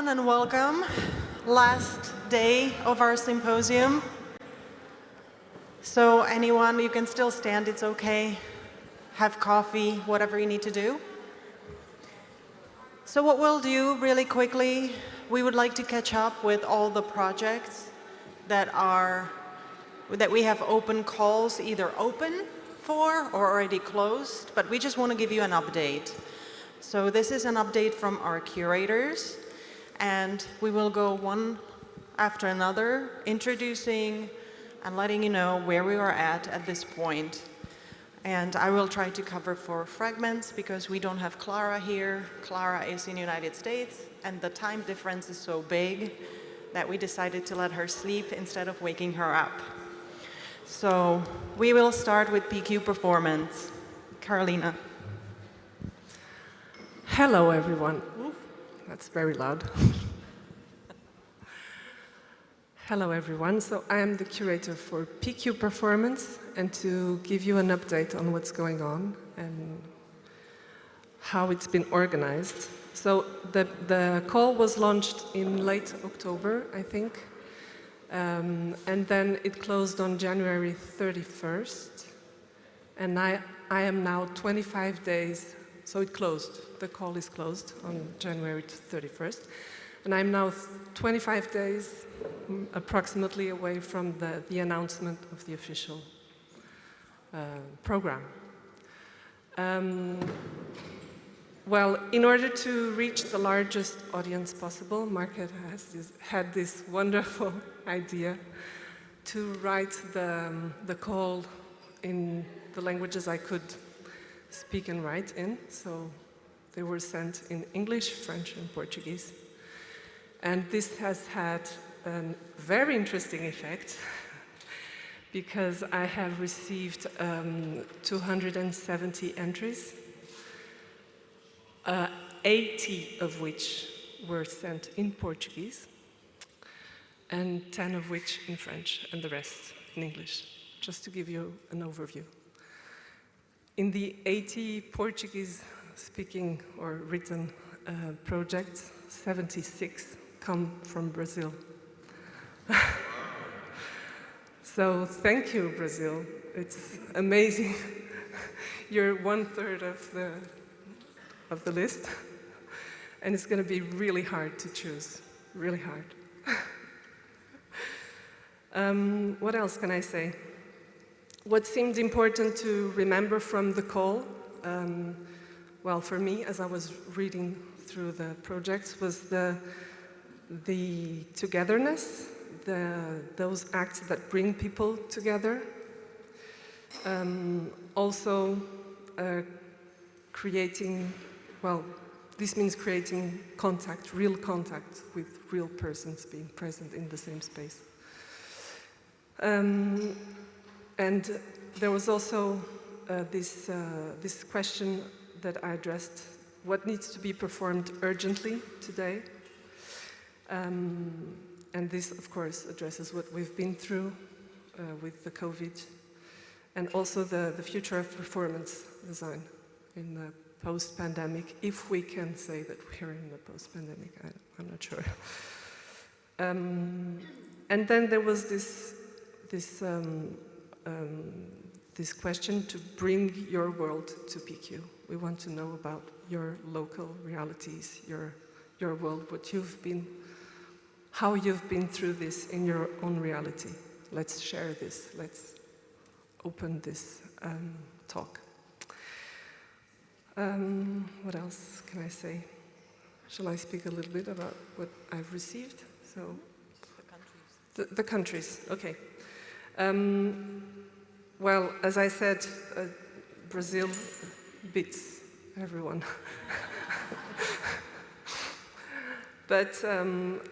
everyone, and welcome. Last day of our symposium. So anyone, you can still stand, it's okay. Have coffee, whatever you need to do. So what we'll do really quickly, we would like to catch up with all the projects that we have open calls, either open for or already closed, but we just want to give you an update. So this is an update from our curators, and we will go one after another, introducing and letting you know where we are at this point. And I will try to cover for Fragments because we don't have Clara here. Clara is in the United States, and the time difference is so big that we decided to let her sleep instead of waking her up. So we will start with PQ Performance. Carolina. Hello, everyone. Ooh, that's very loud. Hello, everyone. So I am the curator for PQ Performance, and to give you an update on what's going on and how it's been organized. So the call was launched in late October, I think, and then it closed on January 31st, and I am now 25 days. So it closed. The call is closed on January 31st. And I'm now 25 days approximately away from the announcement of the official program. Well, in order to reach the largest audience possible, Markéta had this wonderful idea to write the call in the languages I could speak and write in, so they were sent in English, French, and Portuguese. And this has had a very interesting effect because I have received 270 entries, 80 of which were sent in Portuguese, and 10 of which in French, and the rest in English, just to give you an overview. In the 80 Portuguese-speaking or written projects, 76 come from Brazil. So thank you, Brazil. It's amazing. You're 1/3 of the list, and it's going to be really hard to choose, really hard. What else can I say? What seemed important to remember from the call, well, for me, as I was reading through the projects, was the togetherness, those acts that bring people together. Also, creating, well, this means creating contact, real contact with real persons being present in the same space. And there was also this question that I addressed: what needs to be performed urgently today? And this, of course, addresses what we've been through with the COVID, and also the future of performance design in the post-pandemic, if we can say that we're in the post-pandemic, I'm not sure. And then there was this question to bring your world to PQ. We want to know about your local realities, your world, how you've been through this in your own reality. Let's share this. Let's open this talk. What else can I say? Shall I speak a little bit about what I've received? So, the countries, okay. Well, as I said, Brazil beats everyone. But,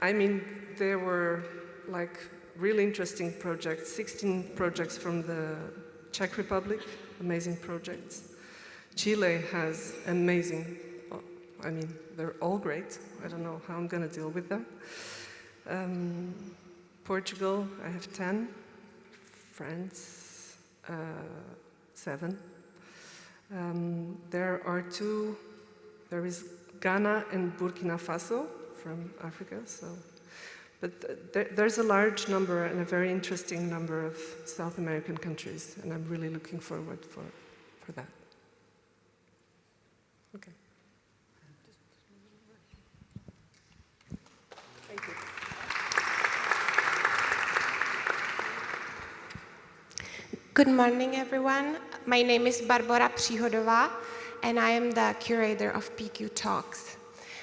I mean, there were like really interesting projects, 16 projects from the Czech Republic, amazing projects. Chile has amazing, I mean, they're all great. I don't know how I'm going to deal with them. Portugal, I have 10. France, 7. There is Ghana and Burkina Faso, from Africa. So, but there's a large number and a very interesting number of South American countries, and I'm really looking forward for that. Okay. Thank you. Good morning, everyone. My name is Barbora Příhodová, and I am the curator of PQ Talks.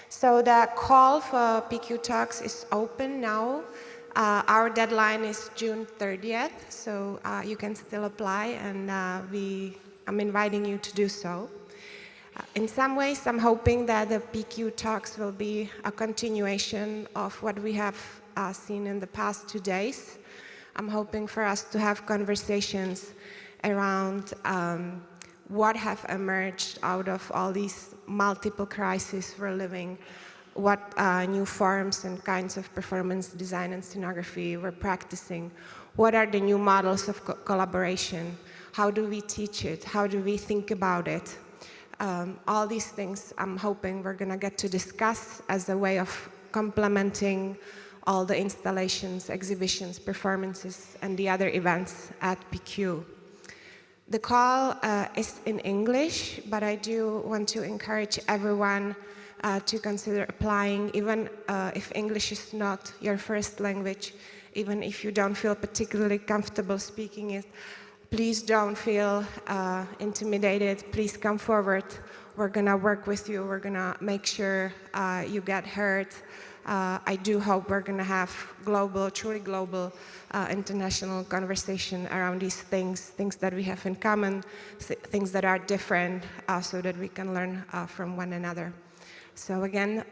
So the call for PQ Talks is open now. Our deadline is June 30th, so you can still apply, and I'm inviting you to do so. In some ways, I'm hoping that the PQ Talks will be a continuation of what we have seen in the past 2 days. I'm hoping for us to have conversations around what have emerged out of all these multiple crises we're living, what new forms and kinds of performance design and scenography we're practicing, what are the new models of collaboration, how do we teach it, how do we think about it. All these things I'm hoping we're going to get to discuss as a way of complementing all the installations, exhibitions, performances, and the other events at PQ. The call is in English, but I do want to encourage everyone to consider applying, even if English is not your first language, even if you don't feel particularly comfortable speaking it. Please don't feel intimidated. Please come forward. We're going to work with you. We're going to make sure you get heard. I do hope we're going to have global, truly global, international conversation around these things that we have in common, things that are different, so that we can learn from one another. So again,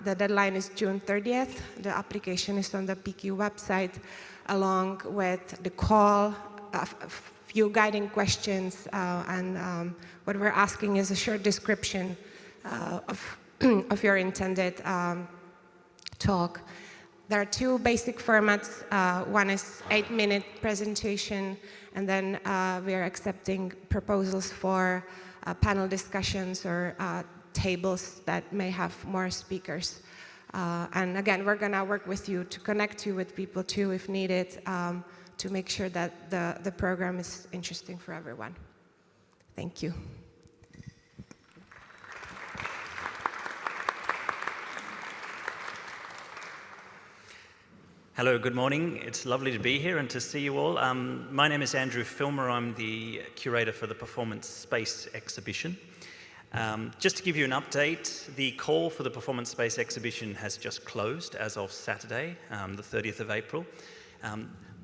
the deadline is June 30th. The application is on the PQ website, along with the call, a few guiding questions, and what we're asking is a short description of your intended talk. There are two basic formats. One is 8-minute presentation, and then we are accepting proposals for panel discussions or tables that may have more speakers. And again, we're going to work with you to connect you with people too, if needed, to make sure that the program is interesting for everyone. Thank you. Hello, good morning. It's lovely to be here and to see you all. My name is Andrew Filmer. I'm the curator for the Performance Space exhibition. Just to give you an update, the call for the Performance Space exhibition has just closed as of Saturday, the 30th of April.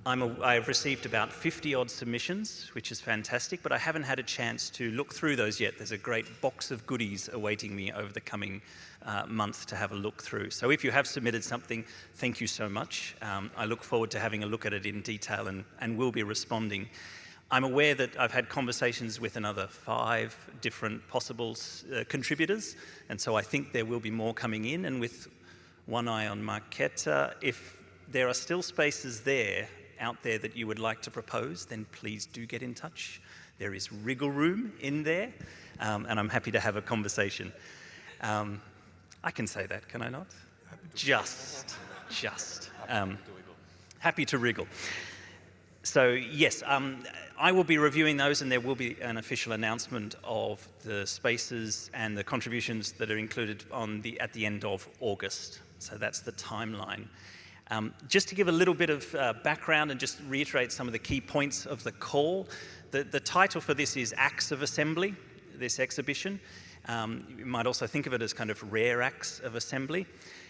I've received about 50-odd submissions, which is fantastic, but I haven't had a chance to look through those yet. There's a great box of goodies awaiting me over the coming month to have a look through. So if you have submitted something, thank you so much. I look forward to having a look at it in detail and will be responding. I'm aware that I've had conversations with another 5 different possible contributors, and so I think there will be more coming in, and with one eye on Markéta, if there are still spaces out there that you would like to propose, then please do get in touch. There is wriggle room in there, and I'm happy to have a conversation. I can say that, can I not? Just. Happy to wriggle. So yes, I will be reviewing those, and there will be an official announcement of the spaces and the contributions that are included at the end of August. So that's the timeline. Just to give a little bit of background and just reiterate some of the key points of the call, the title for this is Acts of Assembly, this exhibition. You might also think of it as kind of rare acts of assembly.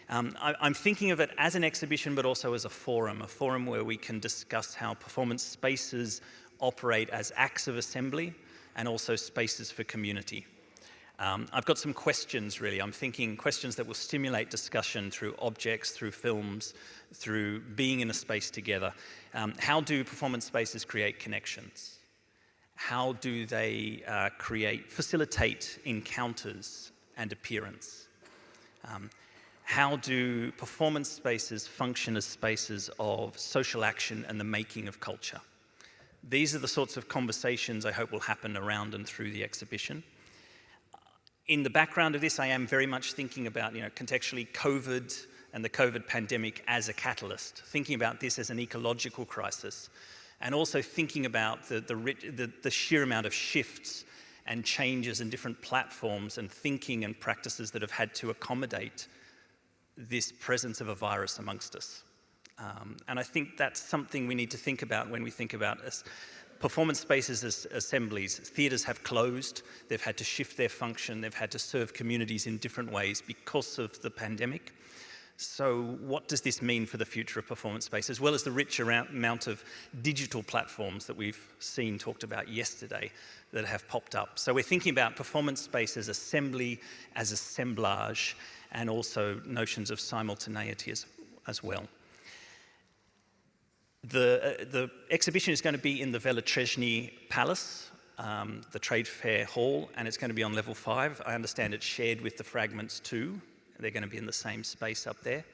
I'm thinking of it as an exhibition, but also as a forum where we can discuss how performance spaces operate as acts of assembly and also spaces for community. I've got some questions, really. I'm thinking questions that will stimulate discussion through objects, through films, through being in a space together. How do performance spaces create connections? How do they facilitate encounters and appearance? How do performance spaces function as spaces of social action and the making of culture? These are the sorts of conversations I hope will happen around and through the exhibition. In the background of this, I am very much thinking about, contextually COVID and the COVID pandemic as a catalyst, thinking about this as an ecological crisis, and also thinking about the sheer amount of shifts and changes in different platforms and thinking and practices that have had to accommodate this presence of a virus amongst us. And I think that's something we need to think about when we think about performance spaces as assemblies. Theatres have closed, they've had to shift their function, they've had to serve communities in different ways because of the pandemic. So what does this mean for the future of performance space, as well as the rich amount of digital platforms that we've seen talked about yesterday that have popped up? So we're thinking about performance space as assembly, as assemblage, and also notions of simultaneity as well. The exhibition is going to be in the Veletržní Palace, the Trade Fair Hall, and it's going to be on level 5. I understand it's shared with the Fragments too. They're going to be in the same space up there.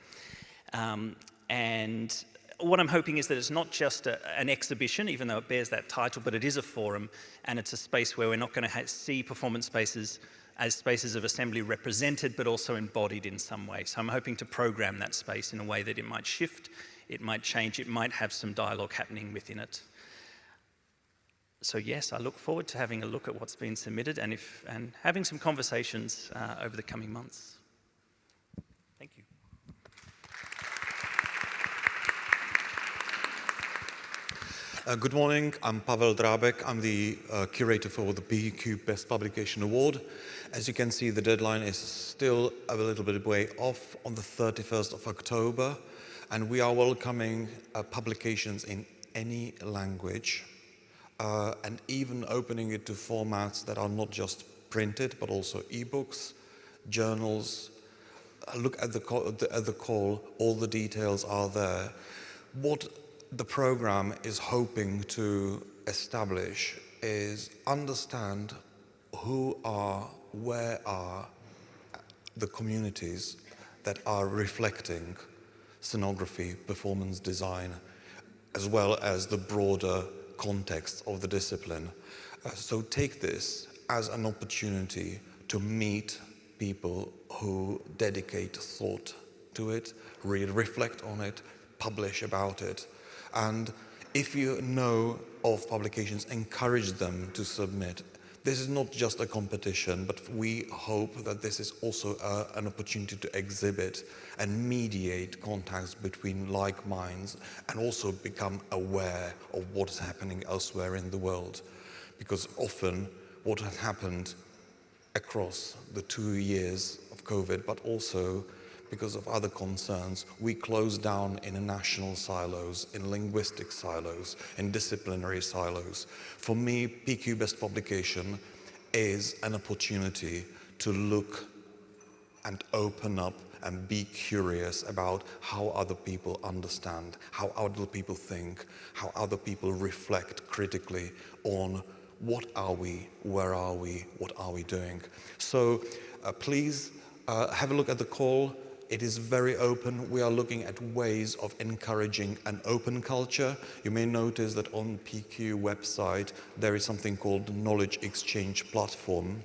And what I'm hoping is that it's not just an exhibition, even though it bears that title, but it is a forum, and it's a space where we're not going to see performance spaces as spaces of assembly represented, but also embodied in some way. So I'm hoping to program that space in a way that it might shift, it might change, it might have some dialogue happening within it. So yes, I look forward to having a look at what's been submitted and having some conversations over the coming months. Thank you. Good morning, I'm Pavel Drábek. I'm the curator for the PQ Best Publication Award. As you can see, the deadline is still a little bit way off on the 31st of October, and we are welcoming publications in any language, and even opening it to formats that are not just printed, but also ebooks, journals. Look at the call, all the details are there. What the program is hoping to establish is understand where are the communities that are reflecting scenography, performance design, as well as the broader context of the discipline. So take this as an opportunity to meet people who dedicate thought to it, reflect on it, publish about it. And if you know of publications, encourage them to submit. This is not just a competition, but we hope that this is also an opportunity to exhibit and mediate contacts between like minds, and also become aware of what is happening elsewhere in the world. Because often what has happened across the 2 years of COVID, but also because of other concerns, we close down in national silos, in linguistic silos, in disciplinary silos. For me, PQ Best Publication is an opportunity to look and open up and be curious about how other people understand, how other people think, how other people reflect critically on what are we, where are we, what are we doing. So please have a look at the call. It is very open. We are looking at ways of encouraging an open culture. You may notice that on PQ website there is something called Knowledge Exchange Platform,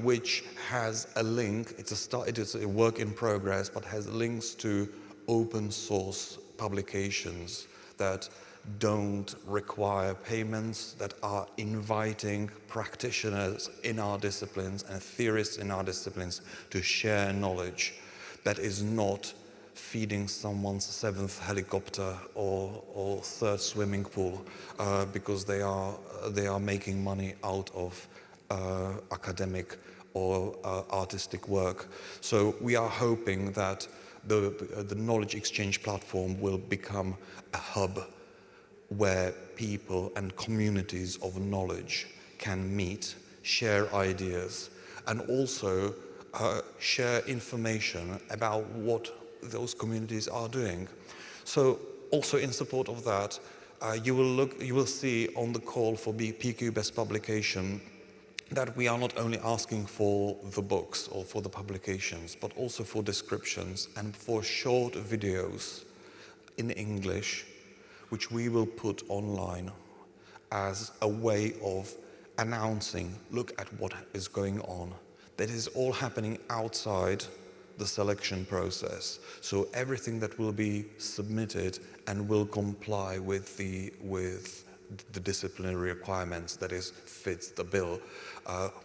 which has a link. It is a work in progress, but has links to open source publications that don't require payments, that are inviting practitioners in our disciplines and theorists in our disciplines to share knowledge that is not feeding someone's 7th helicopter or 3rd swimming pool because they are making money out of academic or artistic work. So we are hoping that the knowledge exchange platform will become a hub where people and communities of knowledge can meet, share ideas, and also share information about what those communities are doing. So also in support of that, you will see on the call for PQ Best Publication that we are not only asking for the books or for the publications, but also for descriptions and for short videos in English, which we will put online as a way of announcing, look at what is going on. That is all happening outside the selection process. So everything that will be submitted and will comply with the disciplinary requirements, that is, fits the bill,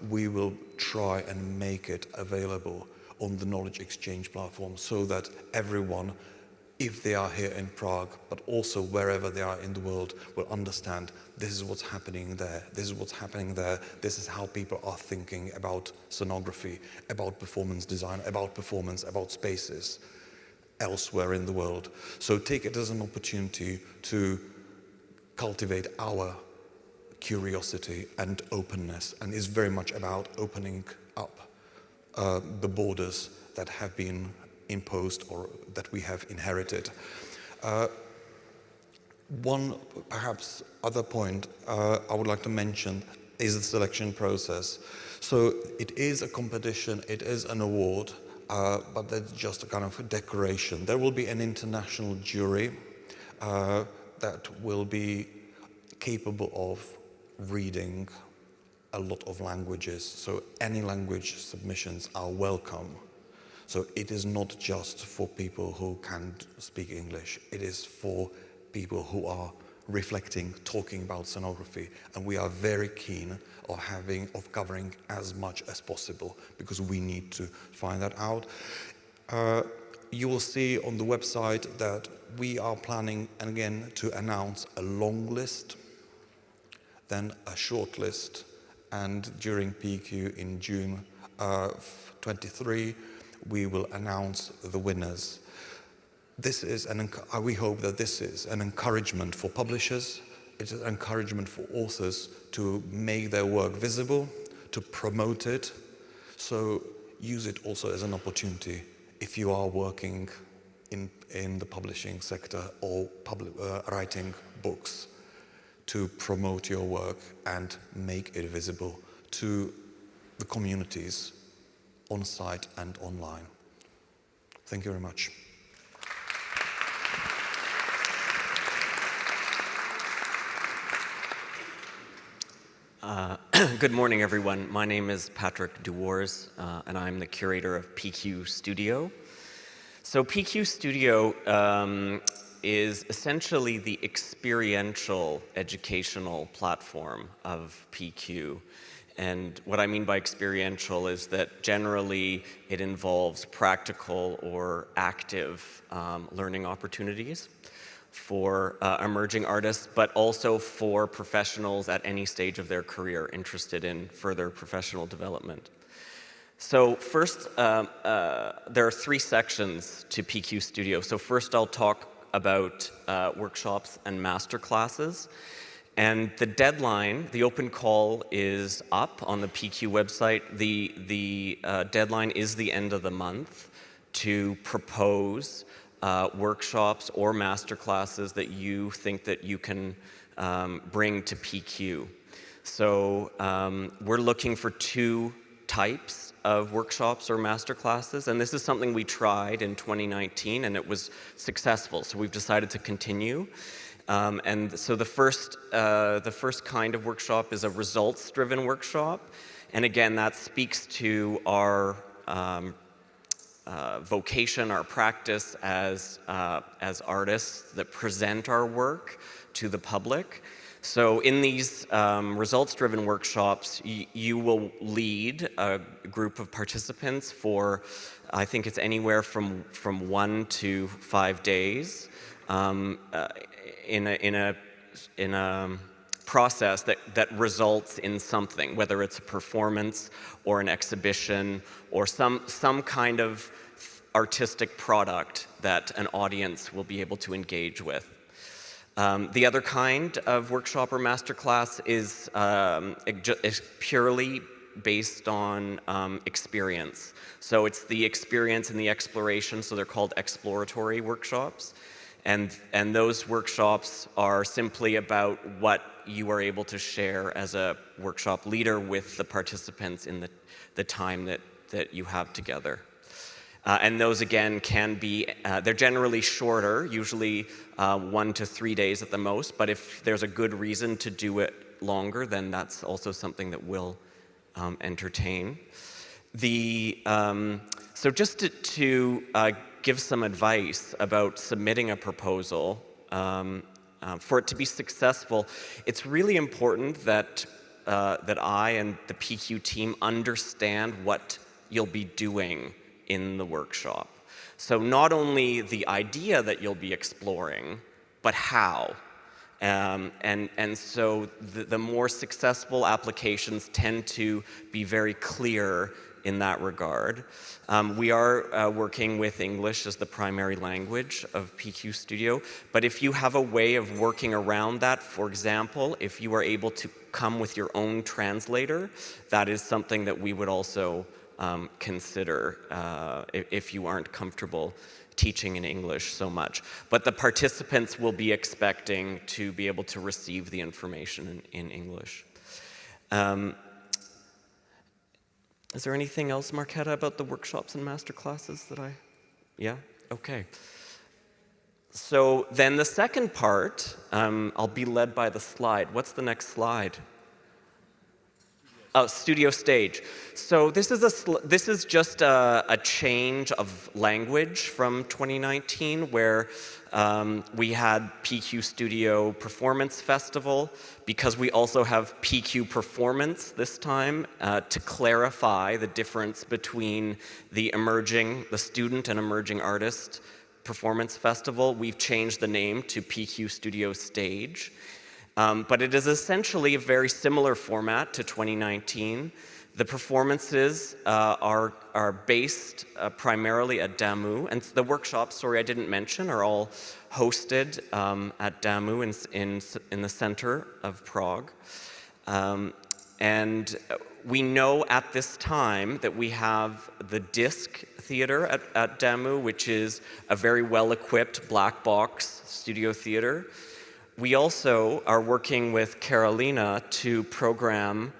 we will try and make it available on the knowledge exchange platform so that everyone, if they are here in Prague, but also wherever they are in the world, will understand this is what's happening there, this is what's happening there, this is how people are thinking about scenography, about performance design, about performance, about spaces elsewhere in the world. So take it as an opportunity to cultivate our curiosity and openness, and is very much about opening up the borders that have been imposed or that we have inherited. One perhaps other point I would like to mention is the selection process. So it is a competition, it is an award, but that's just a kind of a decoration. There will be an international jury that will be capable of reading a lot of languages, so any language submissions are welcome. So it is not just for people who can't speak English, it is for people who are reflecting, talking about scenography, and we are very keen of covering as much as possible because we need to find that out. You will see on the website that we are planning again to announce a long list, then a short list, and during PQ in June 23, we will announce the winners. We hope that this is an encouragement for publishers, it is an encouragement for authors to make their work visible, to promote it, so use it also as an opportunity if you are working in the publishing sector or writing books, to promote your work and make it visible to the communities on site and online. Thank you very much. Good morning, everyone. My name is Patrick Duwars, and I'm the curator of PQ Studio. So PQ Studio is essentially the experiential educational platform of PQ. And what I mean by experiential is that generally it involves practical or active learning opportunities for emerging artists, but also for professionals at any stage of their career interested in further professional development. So first, there are 3 sections to PQ Studio. So first I'll talk about workshops and master classes. And the deadline, the open call is up on the PQ website. The deadline is the end of the month to propose workshops or master classes that you think that you can bring to PQ. So we're looking for 2 types of workshops or master classes, and this is something we tried in 2019 and it was successful, so we've decided to continue. And so the first kind of workshop is a results-driven workshop, and again that speaks to our vocation, our practice as artists that present our work to the public. So in these results-driven workshops, you will lead a group of participants for, I think it's anywhere from 1 to 5 days, in a process that results in something, whether it's a performance or an exhibition or some kind of artistic product that an audience will be able to engage with. The other kind of workshop or masterclass is purely based on experience. So it's the experience and the exploration, so they're called exploratory workshops. And those workshops are simply about what you are able to share as a workshop leader with the participants in the time that you have together. And those, again, can be, they're generally shorter, usually 1 to 3 days at the most, but if there's a good reason to do it longer, then that's also something that we'll entertain. So just to give some advice about submitting a proposal, for it to be successful, it's really important that I and the PQ team understand what you'll be doing in the workshop. So not only the idea that you'll be exploring, but how. And so the more successful applications tend to be very clear in that regard. We are working with English as the primary language of PQ Studio, but if you have a way of working around that, for example, if you are able to come with your own translator, that is something that we would also consider if you aren't comfortable teaching in English so much. But the participants will be expecting to be able to receive the information in English. Is there anything else, Markéta, about the workshops and masterclasses that yeah? Okay. So then the second part, I'll be led by the slide. What's the next slide? Oh, studio stage. So this is just a change of language from 2019, where we had PQ Studio Performance Festival, because we also have PQ Performance this time, to clarify the difference between the student and emerging artist performance festival. We've changed the name to PQ Studio Stage. But it is essentially a very similar format to 2019. The performances are based primarily at Dynamo, and the workshops, sorry, I didn't mention, are all hosted at Dynamo in the center of Prague. And we know at this time that we have the Disc Theater at Dynamo, which is a very well-equipped black box studio theater. We also are working with Carolina to program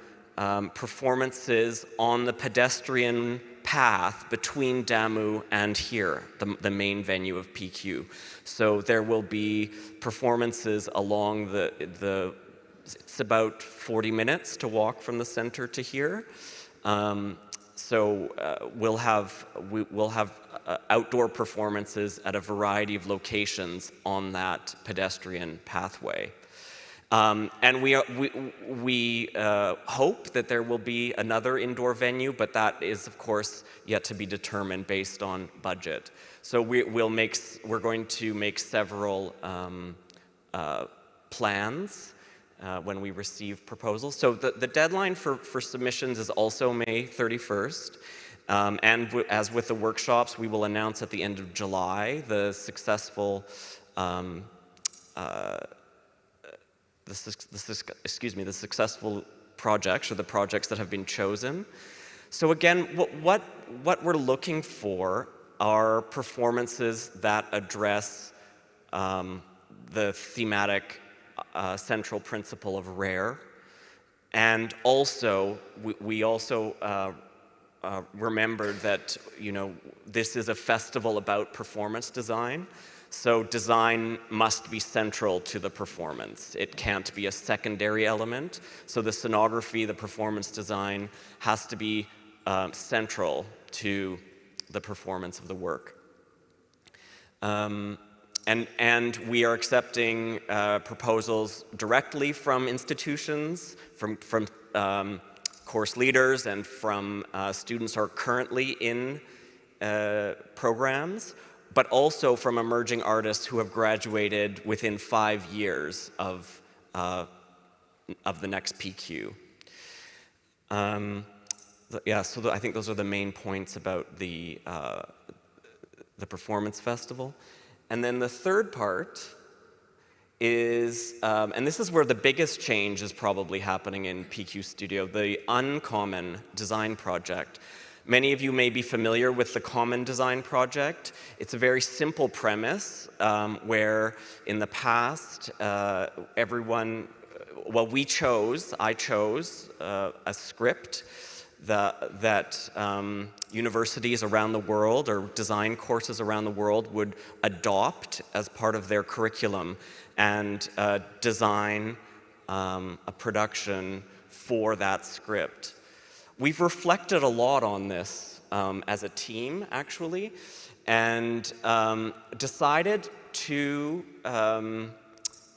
performances on the pedestrian path between Dynamo and here, the main venue of PQ. So there will be performances along it's about 40 minutes to walk from the center to here. So we'll have outdoor performances at a variety of locations on that pedestrian pathway. And we hope that there will be another indoor venue, but that is, of course, yet to be determined based on budget. So we're going to make several plans when we receive proposals. So the deadline for submissions is also May 31st. And as with the workshops, we will announce at the end of July the successful successful projects, or the projects that have been chosen. So again, what we're looking for are performances that address the thematic central principle of rare, and also we also remembered that this is a festival about performance design. So design must be central to the performance. It can't be a secondary element. So the scenography, the performance design has to be central to the performance of the work. And we are accepting proposals directly from institutions, from course leaders, and from students who are currently in programs, but also from emerging artists who have graduated within 5 years of the next PQ. So I think those are the main points about the performance festival. And then the third part is, and this is where the biggest change is probably happening in PQ Studio, the Uncommon Design Project. Many of you may be familiar with the Common Design Project. It's a very simple premise where in the past, I chose a script that universities around the world, or design courses around the world, would adopt as part of their curriculum and design a production for that script. We've reflected a lot on this as a team, actually, and decided to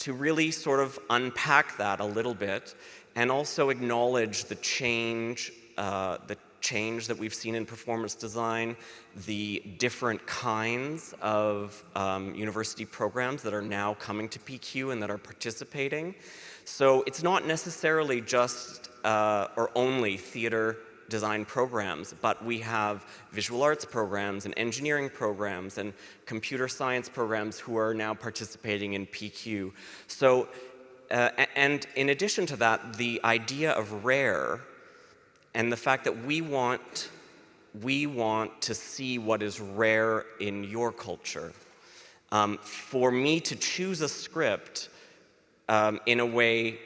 really sort of unpack that a little bit and also acknowledge the change that we've seen in performance design, the different kinds of university programs that are now coming to PQ and that are participating. So it's not necessarily just or only theater design programs, but we have visual arts programs and engineering programs and computer science programs who are now participating in PQ. So, and in addition to that, the idea of rare and the fact that we want to see what is rare in your culture. For me to choose a script in a way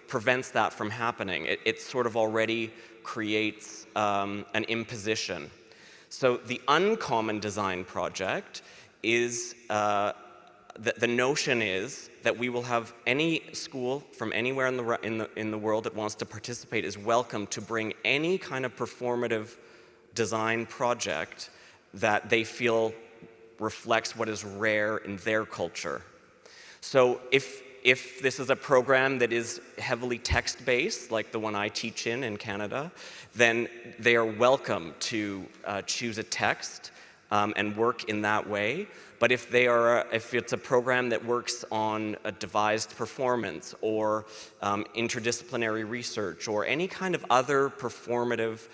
prevents that from happening. It sort of already creates an imposition. So the uncommon design project is, the notion is that we will have any school from anywhere in the world that wants to participate is welcome to bring any kind of performative design project that they feel reflects what is rare in their culture. So if this is a program that is heavily text-based, like the one I teach in Canada, then they are welcome to choose a text and work in that way. But if it's a program that works on a devised performance or interdisciplinary research or any kind of other performative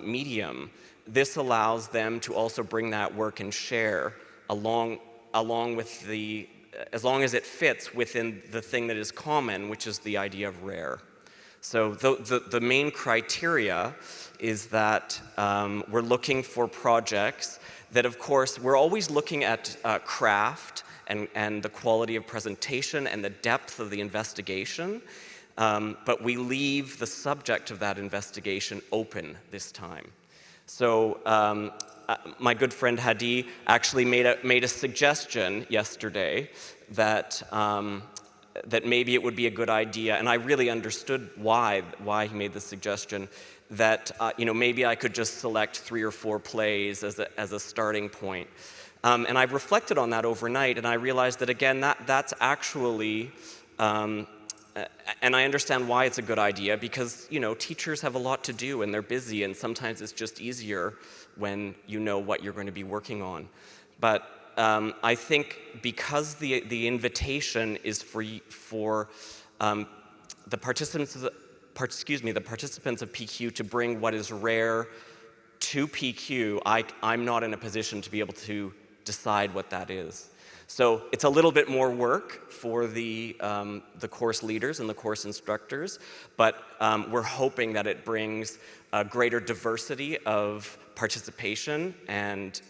medium, this allows them to also bring that work and share along with the, as long as it fits within the thing that is common, which is the idea of rare. So the main criteria is that we're looking for projects that, of course, we're always looking at craft and the quality of presentation and the depth of the investigation, but we leave the subject of that investigation open this time. So my good friend Hadi actually made a suggestion yesterday that that maybe it would be a good idea, and I really understood why he made the suggestion, that maybe I could just select 3 or 4 plays as a starting point. And I've reflected on that overnight, and I realized that again that's actually and I understand why it's a good idea, because teachers have a lot to do and they're busy, and sometimes it's just easier when you know what you're going to be working on. But I think because the invitation is for the participants of PQ to bring what is rare to PQ, I'm not in a position to be able to decide what that is. So it's a little bit more work for the course leaders and the course instructors, but we're hoping that it brings a greater diversity of participation. And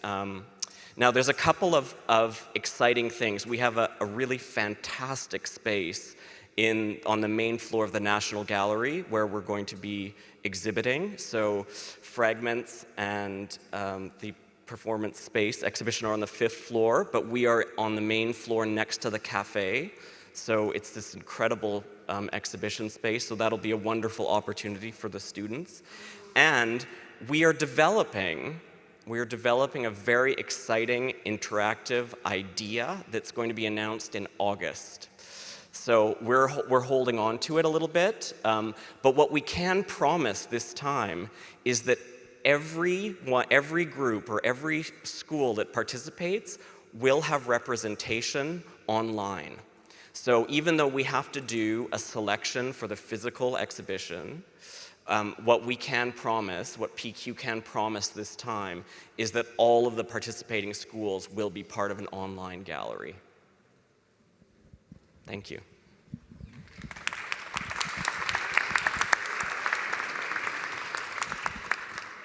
now there's a couple of exciting things. We have a really fantastic space on the main floor of the National Gallery where we're going to be exhibiting. So Fragments and the performance space exhibition are on the 5th floor, but we are on the main floor next to the cafe. So it's this incredible exhibition space, so that'll be a wonderful opportunity for the students. And we are developing a very exciting interactive idea that's going to be announced in August. So we're holding on to it a little bit, but what we can promise this time is that every group or every school that participates will have representation online. So even though we have to do a selection for the physical exhibition, what PQ can promise this time is that all of the participating schools will be part of an online gallery. Thank you.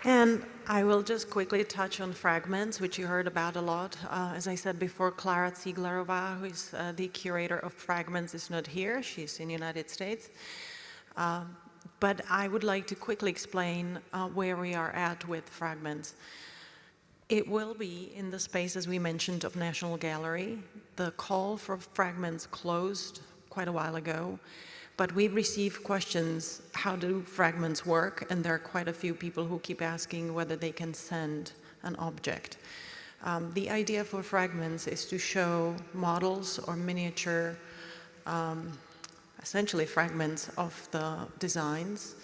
And I will just quickly touch on Fragments, which you heard about a lot. As I said before, Klara Zieglerová, who is the curator of Fragments, is not here. She's in the United States. But I would like to quickly explain where we are at with Fragments. It will be in the space, as we mentioned, of National Gallery. The call for Fragments closed quite a while ago, But we receive questions, how do fragments work? And there are quite a few people who keep asking whether they can send an object. The idea for fragments is to show models or miniature, essentially fragments of the designs.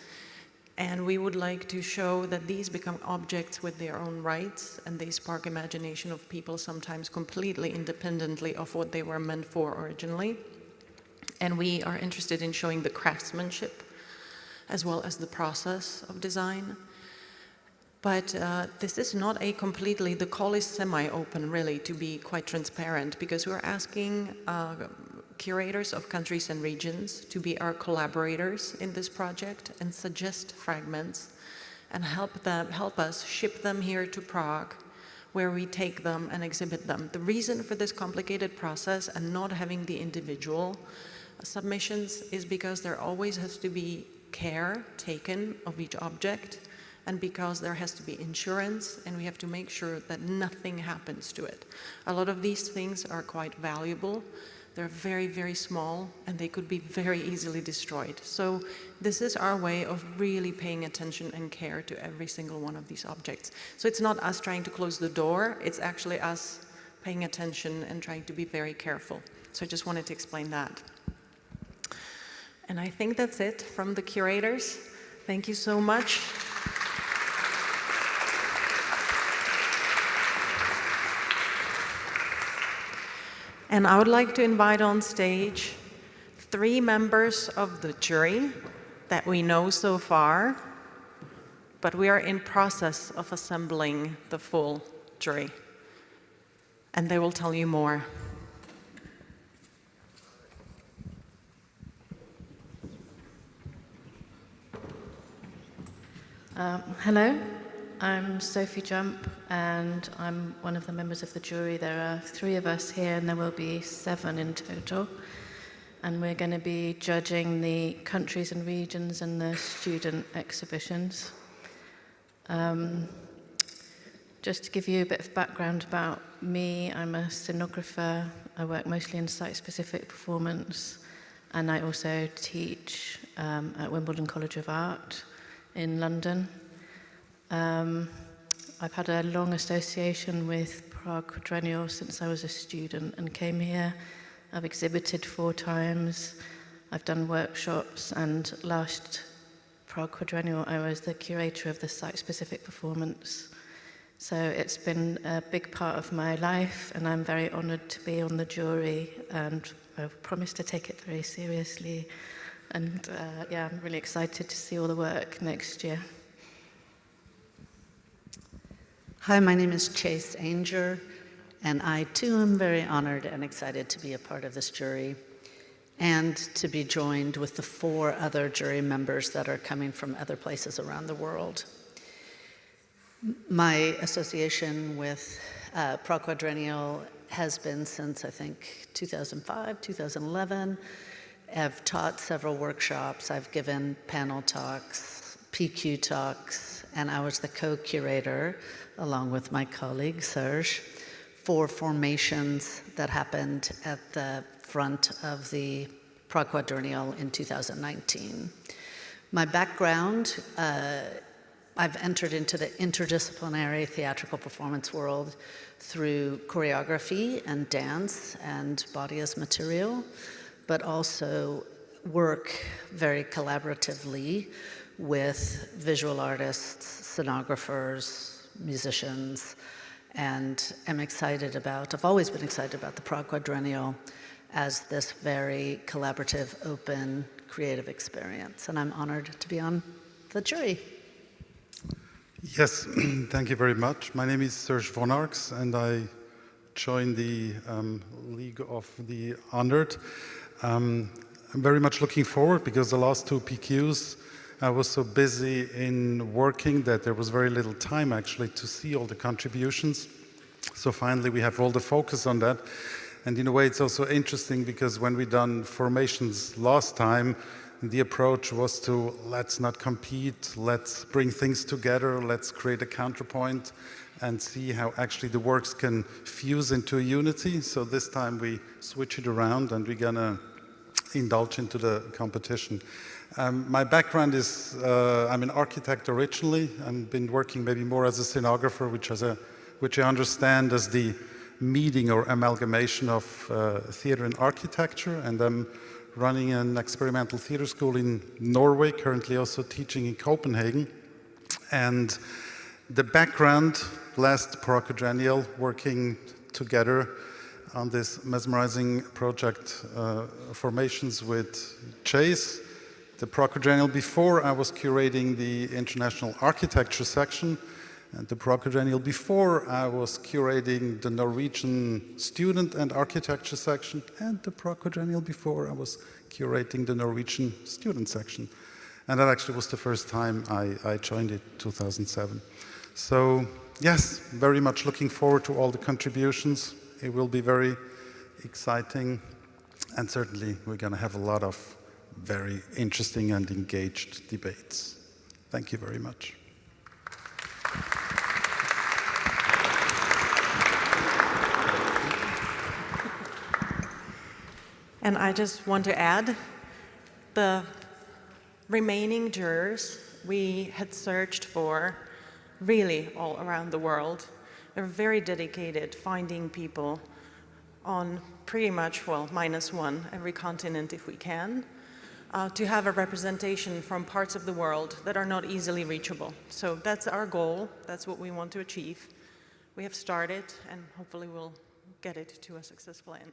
And we would like to show that these become objects with their own rights, and they spark imagination of people sometimes completely independently of what they were meant for originally. And we are interested in showing the craftsmanship as well as the process of design. But this is not a completely, the call is semi-open really, to be quite transparent, because we're asking curators of countries and regions to be our collaborators in this project and suggest fragments and help us ship them here to Prague, where we take them and exhibit them. The reason for this complicated process and not having the individual submissions is because there always has to be care taken of each object, and because there has to be insurance, and we have to make sure that nothing happens to it. A lot of these things are quite valuable. They're very, very small, and they could be very easily destroyed. So this is our way of really paying attention and care to every single one of these objects. So it's not us trying to close the door, it's actually us paying attention and trying to be very careful. So I just wanted to explain that. And I think that's it from the curators. Thank you so much. And I would like to invite on stage 3 members of the jury that we know so far, but we are in process of assembling the full jury. And they will tell you more. Hello, I'm Sophie Jump, and I'm one of the members of the jury. There are 3 of us here, and there will be 7 in total. And we're going to be judging the countries and regions and the student exhibitions. Just to give you a bit of background about me, I'm a scenographer. I work mostly in site-specific performance, and I also teach at Wimbledon College of Art in London. I've had a long association with Prague Quadrennial since I was a student and came here. I've exhibited 4 times, I've done workshops, and last Prague Quadrennial I was the curator of the site-specific performance. So it's been a big part of my life, and I'm very honoured to be on the jury, and I promise to take it very seriously. And yeah, I'm really excited to see all the work next year. Hi, my name is Chase Angier, and I too am very honored and excited to be a part of this jury and to be joined with the 4 other jury members that are coming from other places around the world. My association with Prague Quadrennial has been since, I think, 2005, 2011. I've taught several workshops, I've given panel talks, PQ talks, and I was the co-curator, along with my colleague Serge, for formations that happened at the front of the Prague Quadrennial in 2019. My background, I've entered into the interdisciplinary theatrical performance world through choreography and dance and body as material, but also work very collaboratively with visual artists, scenographers, musicians, and I've always been excited about the Prague Quadrennial as this very collaborative, open, creative experience. And I'm honored to be on the jury. Yes, thank you very much. My name is Serge von Arx, and I joined the League of the Honored. I'm very much looking forward, because the last 2 PQs I was so busy in working that there was very little time actually to see all the contributions. So finally we have all the focus on that. And in a way it's also interesting, because when we done formations last time, the approach was to let's not compete, let's bring things together, let's create a counterpoint and see how actually the works can fuse into a unity. So this time we switch it around, and we're gonna indulge into the competition. My background is, I'm an architect originally, and been working maybe more as a scenographer, which I understand as the meeting or amalgamation of theater and architecture, and I'm running an experimental theater school in Norway, currently also teaching in Copenhagen. And the background, last Quadrennial, working together on this mesmerizing project, formations with Chase. The Quadrennial before, I was curating the International Architecture section, and the Quadrennial before, I was curating the Norwegian Student and Architecture section, and the Quadrennial before, I was curating the Norwegian Student section. And that actually was the first time I joined it, 2007. So, yes, very much looking forward to all the contributions. It will be very exciting, and certainly we're going to have a lot of very interesting and engaged debates. Thank you very much. And I just want to add, the remaining jurors we had searched for really all around the world. They're very dedicated finding people on pretty much, well, -1 every continent if we can, to have a representation from parts of the world that are not easily reachable. So that's our goal. That's what we want to achieve. We have started, and hopefully we'll get it to a successful end.